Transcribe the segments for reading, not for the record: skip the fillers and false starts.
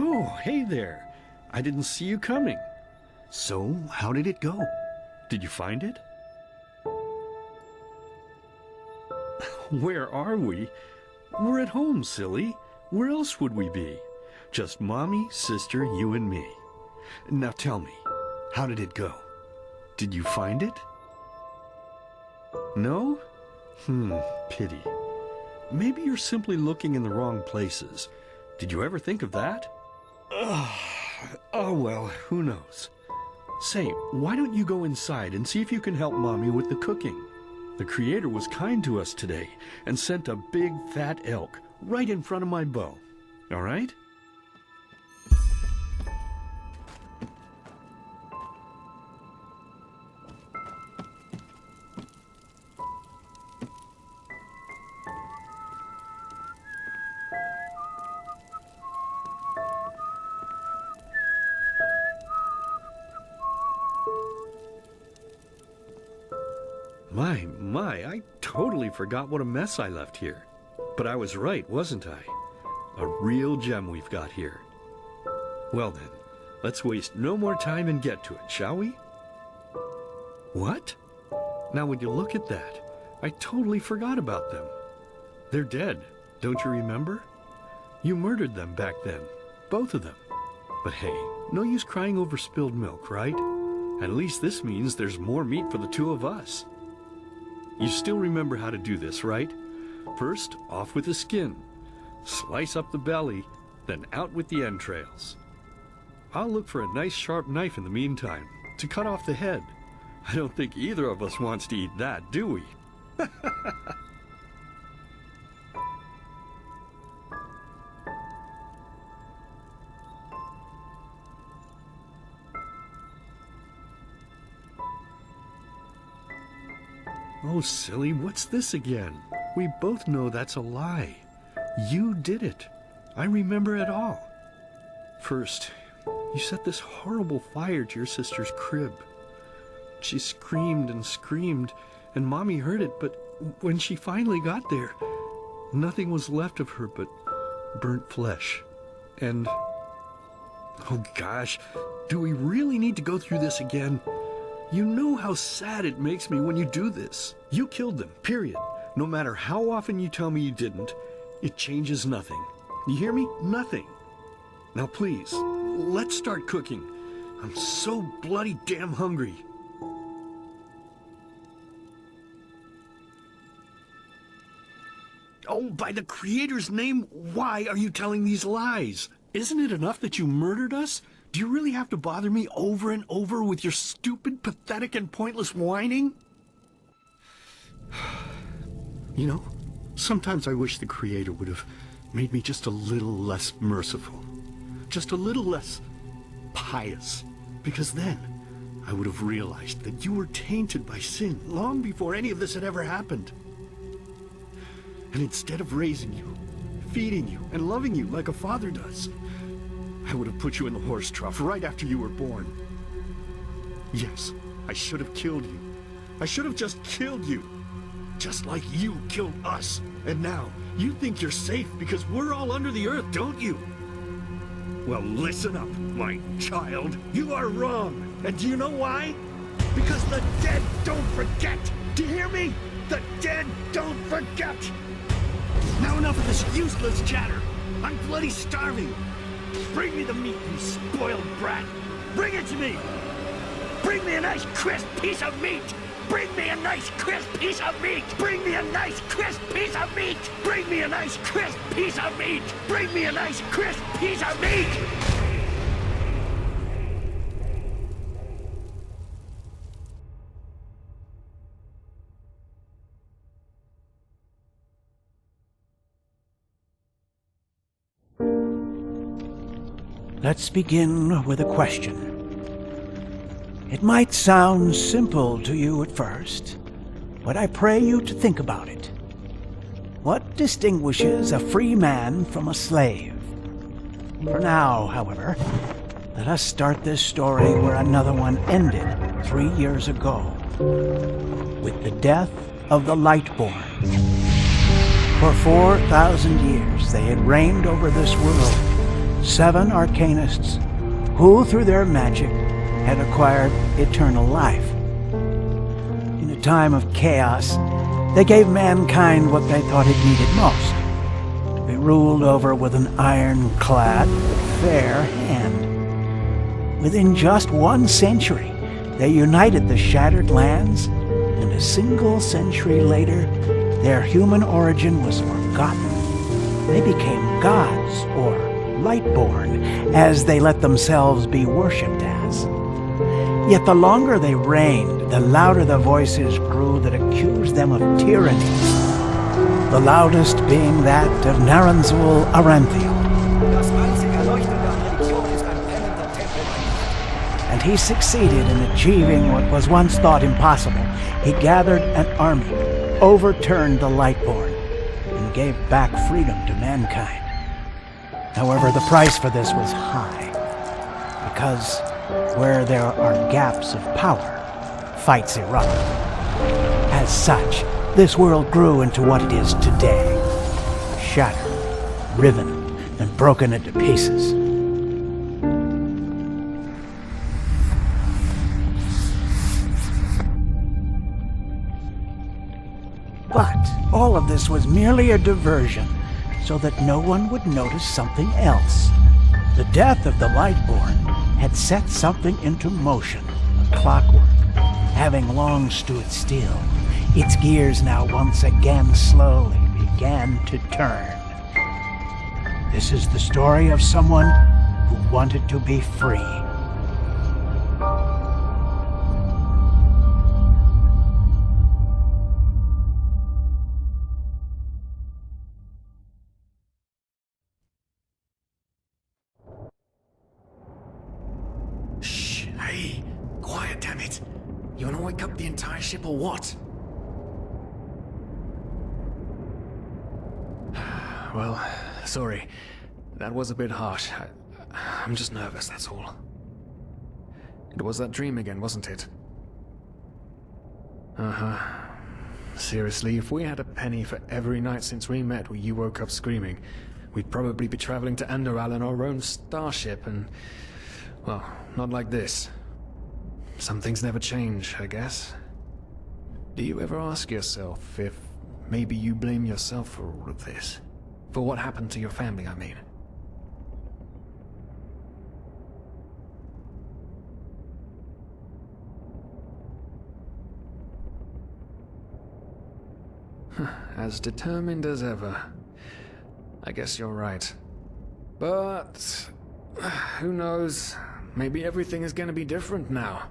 Oh, hey there. I didn't see you coming. So, how did it go? Did you find it? Where are we? We're at home, silly. Where else would we be? Just Mommy, sister, you and me. Now tell me, how did it go? Did you find it? No? Pity. Maybe you're simply looking in the wrong places. Did you ever think of that? Oh well, who knows? Say, why don't you go inside and see if you can help Mommy with the cooking? The Creator was kind to us today and sent a big fat elk right in front of my bow. All right? My, I totally forgot what a mess I left here. But I was right, wasn't I? A real gem we've got here. Well then, let's waste no more time and get to it, shall we? What? Now would you look at that? I totally forgot about them. They're dead, don't you remember? You murdered them back then, both of them. But hey, no use crying over spilled milk, right? At least this means there's more meat for the two of us. You still remember how to do this, right? First, off with the skin. Slice up the belly, then out with the entrails. I'll look for a nice sharp knife in the meantime to cut off the head. I don't think either of us wants to eat that, do we? Oh, silly, what's this again? We both know that's a lie. You did it. I remember it all. First, you set this horrible fire to your sister's crib. She screamed and screamed, and Mommy heard it, but when she finally got there, nothing was left of her but burnt flesh. And, oh gosh, do we really need to go through this again? You know how sad it makes me when you do this. You killed them, period. No matter how often you tell me you didn't, it changes nothing. You hear me? Nothing. Now please, let's start cooking. I'm so bloody damn hungry. Oh, by the Creator's name, why are you telling these lies? Isn't it enough that you murdered us? Do you really have to bother me over and over with your stupid, pathetic, and pointless whining? You know, sometimes I wish the Creator would have made me just a little less merciful. Just a little less pious. Because then I would have realized that you were tainted by sin long before any of this had ever happened. And instead of raising you, feeding you, and loving you like a father does, I would have put you in the horse trough right after you were born. Yes, I should have killed you. I should have just killed you. Just like you killed us. And now, you think you're safe because we're all under the earth, don't you? Well, listen up, my child. You are wrong. And do you know why? Because the dead don't forget. Do you hear me? The dead don't forget. Now enough of this useless chatter. I'm bloody starving. Bring me the meat, you spoiled brat. Bring it to me. Bring me a nice crisp piece of meat. Bring me a nice crisp piece of meat. Bring me a nice crisp piece of meat. Bring me a nice crisp piece of meat. Bring me a nice crisp piece of meat. Let's begin with a question. It might sound simple to you at first, but I pray you to think about it. What distinguishes a free man from a slave? For now, however, let us start this story where another one ended 3 years ago, with the death of the Lightborn. For 4,000 years they had reigned over this world, 7 arcanists who, through their magic, had acquired eternal life. In a time of chaos, they gave mankind what they thought it needed most: to be ruled over with an ironclad, fair hand. Within just 1 century, they united the shattered lands, and a single century later, their human origin was forgotten. They became gods, or Lightborn, as they let themselves be worshipped as. Yet the longer they reigned, the louder the voices grew that accused them of tyranny, the loudest being that of Naranzul Aranthiel. And he succeeded in achieving what was once thought impossible. He gathered an army, overturned the Lightborn, and gave back freedom to mankind. However, the price for this was high, because where there are gaps of power, fights erupt. As such, this world grew into what it is today, shattered, riven, and broken into pieces. But all of this was merely a diversion, so that no one would notice something else. The death of the Lightborn had set something into motion, a clockwork, having long stood still. Its gears now once again slowly began to turn. This is the story of someone who wanted to be free. Hey, quiet, damn it. You wanna wake up the entire ship or what? Well, sorry. That was a bit harsh. I'm just nervous, that's all. It was that dream again, wasn't it? Uh-huh. Seriously, if we had a penny for every night since we met where you woke up screaming, we'd probably be traveling to Enderal in our own starship and... well, not like this. Some things never change, I guess. Do you ever ask yourself if maybe you blame yourself for all of this? For what happened to your family, I mean? As determined as ever. I guess you're right. But... who knows? Maybe everything is going to be different now.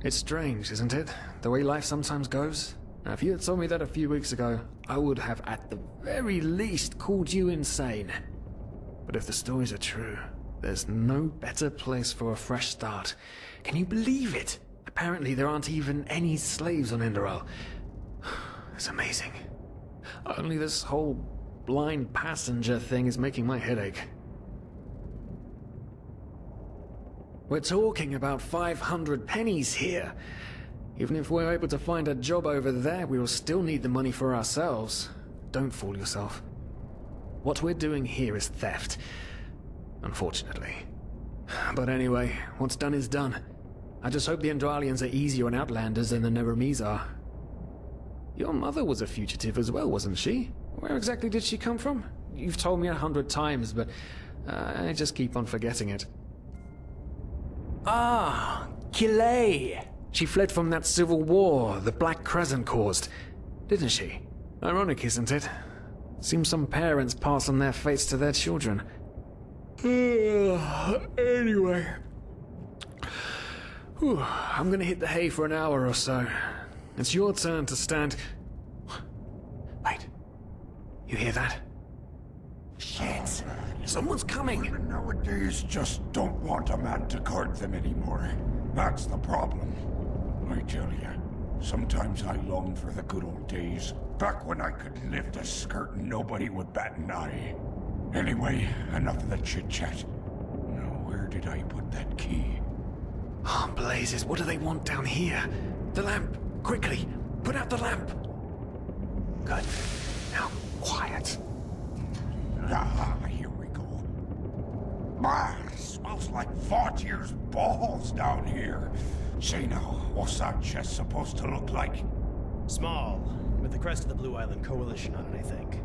It's strange, isn't it? The way life sometimes goes. Now, if you had told me that a few weeks ago, I would have at the very least called you insane. But if the stories are true, there's no better place for a fresh start. Can you believe it? Apparently there aren't even any slaves on Enderal. It's amazing. Only this whole blind passenger thing is making my head ache. We're talking about 500 pennies here. Even if we're able to find a job over there, we will still need the money for ourselves. Don't fool yourself. What we're doing here is theft. Unfortunately. But anyway, what's done is done. I just hope the Endralians are easier on Outlanders than the Neremes are. Your mother was a fugitive as well, wasn't she? Where exactly did she come from? You've told me 100 times, but I just keep on forgetting it. Ah, Kilay. She fled from that civil war the Black Crescent caused, didn't she? Ironic, isn't it? Seems some parents pass on their fates to their children. Anyway. I'm gonna hit the hay for an hour or so. It's your turn to stand... Wait. You hear that? Shit. Someone's coming. Women nowadays just don't want a man to guard them anymore. That's the problem. I tell you, sometimes I long for the good old days, back when I could lift a skirt and nobody would bat an eye. Anyway, enough of the chit-chat. Now, where did I put that key? Oh, blazes, what do they want down here? The lamp! Quickly! Put out the lamp! Good. Now, quiet. Ah, here we go. Smells like Vaughtier's balls down here. Say now, what's that chest supposed to look like? Small, with the crest of the Blue Island Coalition on it, I think.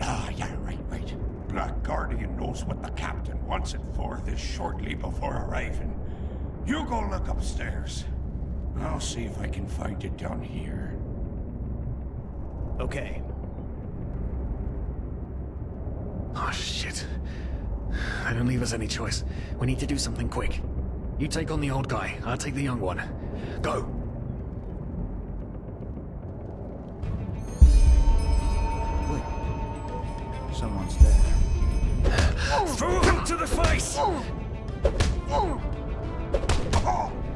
Ah, yeah, right. Black Guardian knows what the captain wants it for this shortly before arriving. You go look upstairs. I'll see if I can find it down here. Okay. Oh, shit. They don't leave us any choice. We need to do something quick. You take on the old guy, I'll take the young one. Go! Wait. Someone's there. Throw him to the face!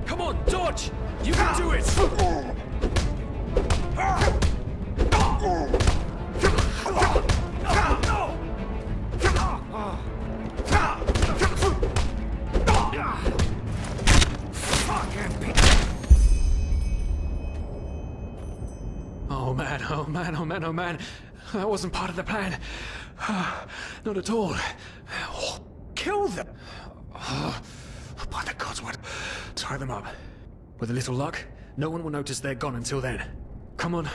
Come on, dodge! You can do it! Oh man. That wasn't part of the plan. Not at all. Kill them! By the gods, what? Tie them up. With a little luck, no one will notice they're gone until then. Come on.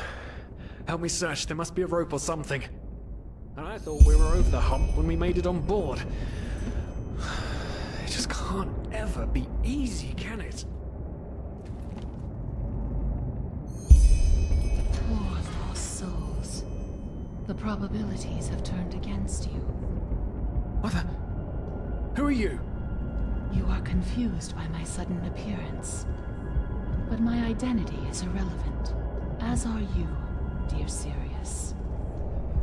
Help me search. There must be a rope or something. And I thought we were over the hump when we made it on board. It just can't ever be easy, can it? Poor lost souls. The probabilities have turned against you. What the? Who are you? You are confused by my sudden appearance. But my identity is irrelevant, as are you, dear Sirius.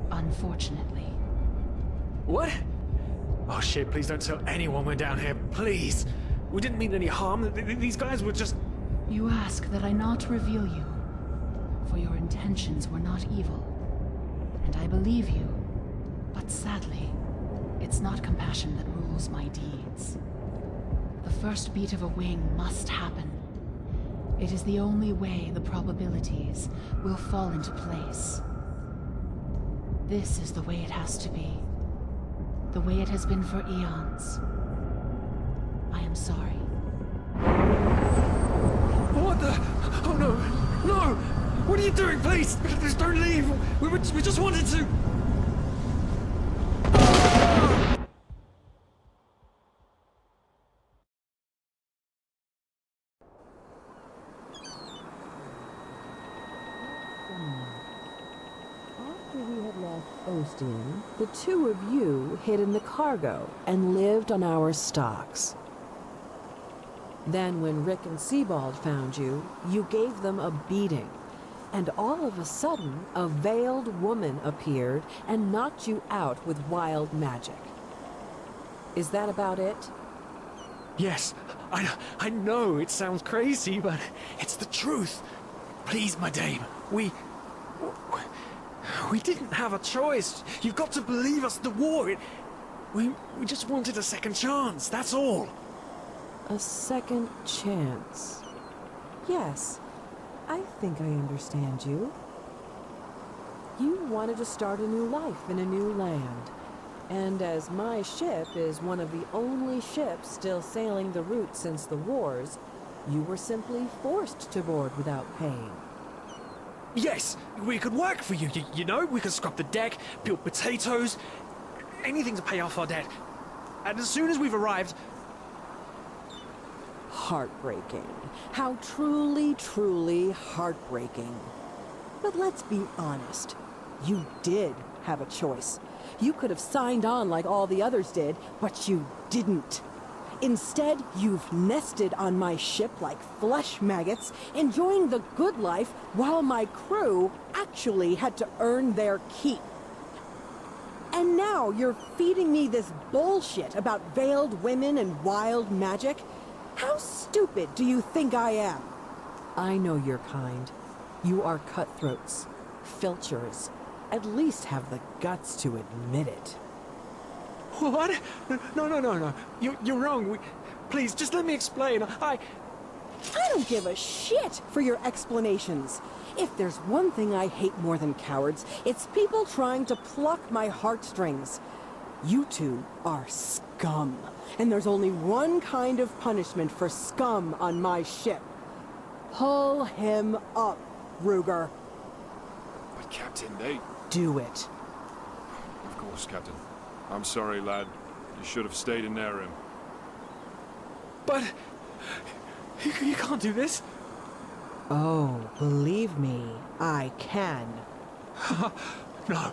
Unfortunately. What? Oh shit, please don't tell anyone we're down here, please. We didn't mean any harm. These guys were just... You ask that I not reveal you, for your intentions were not evil. And I believe you. But sadly, it's not compassion that rules my deeds. The first beat of a wing must happen. It is the only way the probabilities will fall into place. This is the way it has to be. The way it has been for eons. I am sorry. What the? Oh no! No! What are you doing, please? Please don't leave! We just wanted to... After we had left Ostian, the two of you hid in the cargo and lived on our stocks. Then when Rick and Sebald found you, you gave them a beating. And all of a sudden, a veiled woman appeared and knocked you out with wild magic. Is that about it? Yes, I know it sounds crazy, but it's the truth. Please, my dame, we didn't have a choice. You've got to believe us, the war, we just wanted a second chance, that's all. A second chance. Yes, I think I understand you. You wanted to start a new life in a new land. And as my ship is one of the only ships still sailing the route since the wars, you were simply forced to board without paying. Yes, we could work for you, you know? We could scrub the deck, peel potatoes, anything to pay off our debt. And as soon as we've arrived... Heartbreaking. How truly, truly heartbreaking. But let's be honest. You did have a choice. You could have signed on like all the others did, but you didn't. Instead, you've nested on my ship like flesh maggots, enjoying the good life while my crew actually had to earn their keep. And now you're feeding me this bullshit about veiled women and wild magic? How stupid do you think I am? I know your kind. You are cutthroats, filchers. At least have the guts to admit it. What? No. You're wrong. Please, just let me explain. I don't give a shit for your explanations. If there's one thing I hate more than cowards, it's people trying to pluck my heartstrings. You two are scum. scum. And there's only one kind of punishment for scum on my ship. Pull him up, Ruger. But Captain, they... Do it. Of course, Captain. I'm sorry, lad. You should have stayed in their room. But... You can't do this. Oh, believe me, I can. No.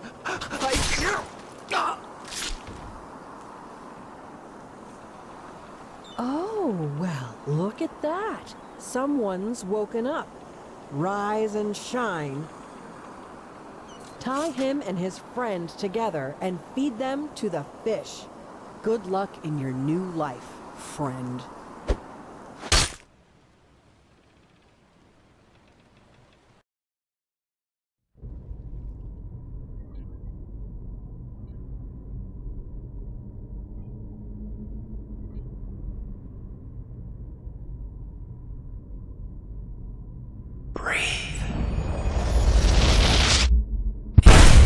Oh, well, look at that. Someone's woken up. Rise and shine. Tie him and his friend together and feed them to the fish. Good luck in your new life, friend.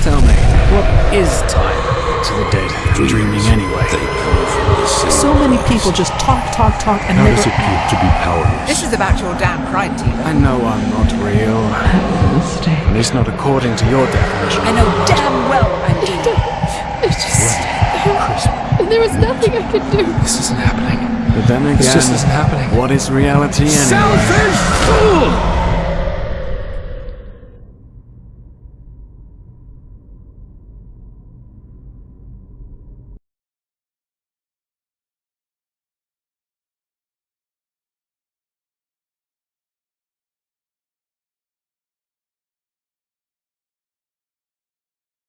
Tell me, what is time? To the dead, dreaming anyway. So many people just talk, and How never... does it feel to be powerless? This is about your damn pride, Tina. I know I'm not real. At least not according to your definition. I know damn well I do. It's just... There was nothing I could do. This isn't happening. But then again, This just isn't happening. What is reality anyway? Selfish fool!